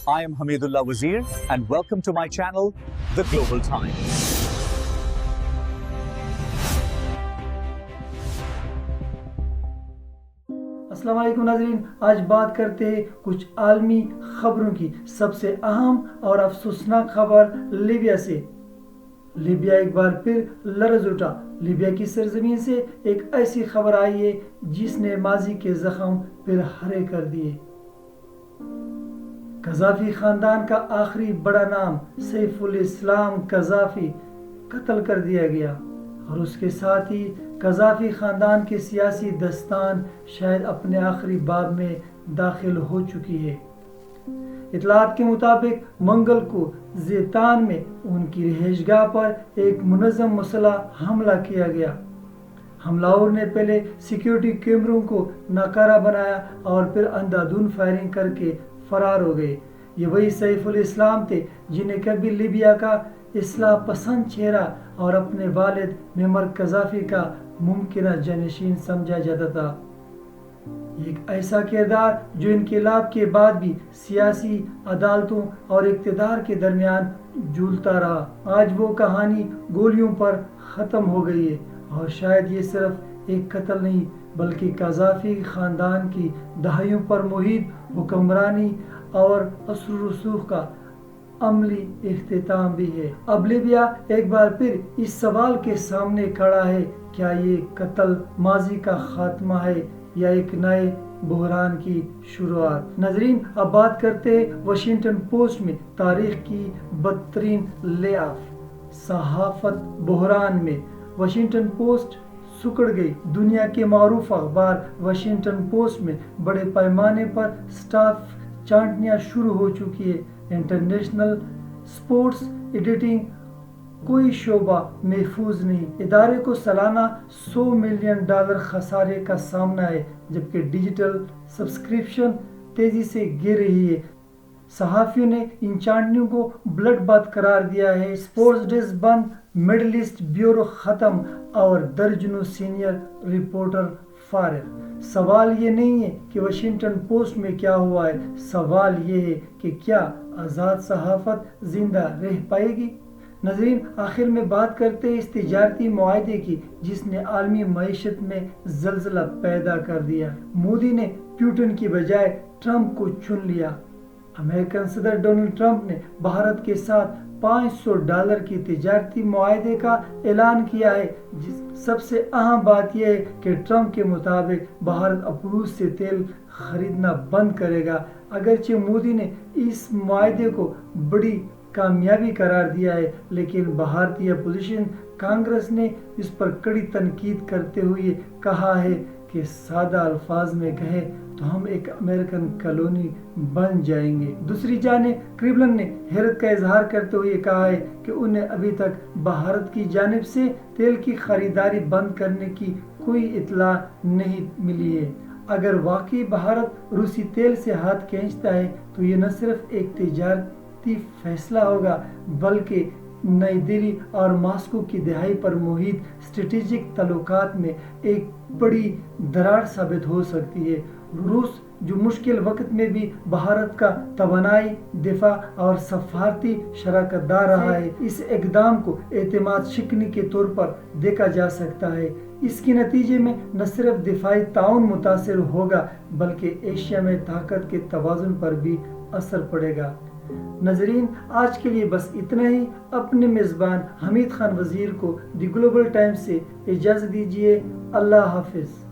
I am Hamidullah Wazir and welcome to my channel, The Global Times. अस्सलाम वालेकुम नाज़रीन, आज बात करते हैं कुछ आलमी खबरों की। सबसे अहम और अफसोसनाक खबर लीबिया से। लीबिया एक बार फिर लरज़ उठा। लीबिया की सरजमीन से एक ऐसी खबर आई है जिसने माजी के जख्म फिर हरे कर दिए। कज़ाफ़ी ख़ानदान का आखिरी बड़ा नाम सैफुल इस्लाम कज़ाफ़ी कत्ल कर दिया गया और उसके साथ ही कज़ाफ़ी ख़ानदान के सियासी दस्तान शायद अपने आखिरी बाब में दाखिल हो चुकी है। इतलात के मुताबिक मंगल को ज़ेतान में उनकी रिहाइशगाह पर एक मुनज़्ज़म मुसल्लह हमला किया गया। हमलावर ने पहले सिक्योरिटी कैमरों को नाकारा बनाया और फिर अंधाधुंध फायरिंग करके फरार हो गए। ये वही सैफुल इस्लाम थे जिन्हें कभी लीबिया का इस्लाह पसंद चेहरा और अपने वालिद मेमर कज़ाफ़ी का मुमकिन जानशीन समझा जाता था। एक ऐसा किरदार जो इनकलाब के बाद भी सियासी अदालतों और इक़्तिदार के दरमियान झूलता रहा। आज वो कहानी गोलियों पर ख़त्म हो गई है और शायद ये सिर्फ एक कत्ल नहीं बल्कि कज़ाफ़ी ख़ानदान की दहाइयों पर मुहित हुक्मरानी और असर रसूख का अमली इख्तिताम भी है। अब लीबिया एक बार फिर इस सवाल के सामने खड़ा है, क्या ये कत्ल माजी का खात्मा है या एक नए बहरान की शुरुआत। नाज़रीन, अब बात करते हैं वाशिंगटन पोस्ट में तारीख की बदतरीन लेऑफ। सहाफ़त बहरान में वाशिंगटन पोस्ट सुकड़ गई। दुनिया के मारूफ अखबार वाशिंगटन पोस्ट में बड़े पैमाने पर स्टाफ छांटनियाँ शुरू हो चुकी है। इंटरनेशनल स्पोर्ट्स एडिटिंग कोई शोबा महफूज नहीं। इदारे को सालाना $100 मिलियन खसारे का सामना है, जबकि डिजिटल सब्सक्रिप्शन तेजी से गिर रही है। सहाफ़ियों ने इन छांटनियों को ब्लड बाथ करार दिया है। स्पोर्ट्स डेस्क बंद, मिडल ईस्ट ब्यूरो खत्म और दर्जनों सीनियर रिपोर्टर फारिग। सवाल ये नहीं है कि वाशिंगटन पोस्ट में क्या हुआ है, सवाल ये है कि क्या आज़ाद सहाफ़त जिंदा रह पाएगी। नाज़रीन, आखिर में बात करते हैं इस तिजारती मुआहदे की जिसने आलमी मईशत में ज़लज़ला पैदा कर दिया। मोदी ने पुतिन की बजाय ट्रंप को चुन लिया। अमेरिकन सदर डोनाल्ड ट्रंप ने भारत के साथ $500 की तिजारती मुआहदे का ऐलान किया है। सबसे अहम बात यह है कि ट्रंप के मुताबिक भारत अब रूस से तेल खरीदना बंद करेगा। अगरचे मोदी ने इस मुआहदे को बड़ी कामयाबी करार दिया है, लेकिन भारतीय अपोजिशन कांग्रेस ने इस पर कड़ी तनकीद करते हुए कहा है कि सादा अल्फाज में कहे तो हम एक अमेरिकन कॉलोनी बन जाएंगे। दूसरी जानिब क्रिमलन ने हैरत का इजहार करते हुए कहा है कि उन्हें अभी तक भारत की जानिब से तेल की खरीदारी बंद करने की कोई इत्तला नहीं मिली है। अगर वाकई भारत रूसी तेल से हाथ खींचता है तो ये न सिर्फ एक तिजारती फैसला होगा बल्कि नई दिल्ली और मॉस्को की दिहाई पर मुहित स्ट्रेटेजिक ताल्लुकात में एक बड़ी दरार साबित हो सकती है। रूस जो मुश्किल वक्त में भी भारत का तवानाई, दिफा और सफारती शराकतदार रहा है, इस इकदाम को एतमाद शिकनी के तौर पर देखा जा सकता है। इसके नतीजे में न सिर्फ दिफाई ताउन मुतासिर होगा बल्कि एशिया में ताकत के तवाज़ुन पर भी असर पड़ेगा। नाज़रीन, आज के लिए बस इतना ही। अपने मेज़बान हमीद खान वज़ीर को द ग्लोबल टाइम्स से इजाज़त दीजिए। अल्लाह हाफिज़।